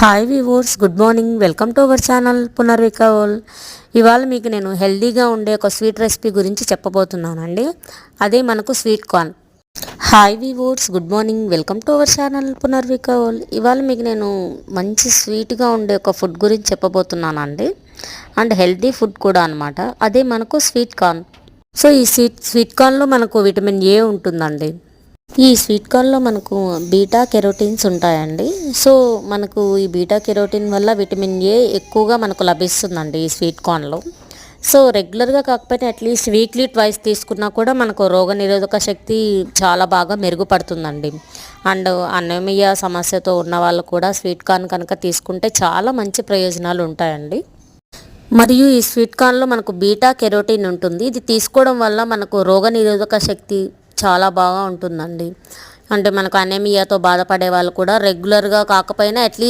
Hi viewers, good morning. Welcome to our channel పునర్వికవల్. ఇవాళ మీకు నేను హెల్దీగా ఉండే ఒక స్వీట్ రెసిపీ గురించి చెప్పబోతున్నానండి. అదే మనకు sweet corn. Hi viewers, good morning. Welcome to our channel పునర్వికవల్. ఇవాళ మీకు నేను మంచి స్వీట్గా ఉండే ఒక ఫుడ్ గురించి చెప్పబోతున్నానండి. అండ్ హెల్దీ ఫుడ్ కూడా అనమాట. అదే మనకు స్వీట్ కార్న్. సో ఈ స్వీట్ కార్న్లో మనకు విటమిన్ ఏ ఉంటుందండి. ఈ స్వీట్ కార్న్లో మనకు బీటా కెరోటిన్స్ ఉంటాయండి. సో మనకు ఈ బీటా కెరోటిన్ వల్ల విటమిన్ ఏ ఎక్కువగా మనకు లభిస్తుందండి ఈ స్వీట్ కార్న్లో. సో రెగ్యులర్గా కాకపోతే అట్లీస్ట్ వీక్లీ ట్వైస్ తీసుకున్నా కూడా మనకు రోగనిరోధక శక్తి చాలా బాగా మెరుగుపడుతుందండి. అండ్ అనీమియా సమస్యతో ఉన్న వాళ్ళు కూడా స్వీట్ కార్న్ కనుక తీసుకుంటే చాలా మంచి ప్రయోజనాలు ఉంటాయండి. మరియు ఈ స్వీట్ కార్న్లో మనకు బీటా కెరోటిన్ ఉంటుంది. ఇది తీసుకోవడం వల్ల మనకు రోగనిరోధక శక్తి చాలా బాగా ఉంటుందండి. అంటే మనకు అనీమియాతో బాధపడే వాళ్ళు కూడా రెగ్యులర్గా కాకపోయినా అట్లీస్ట్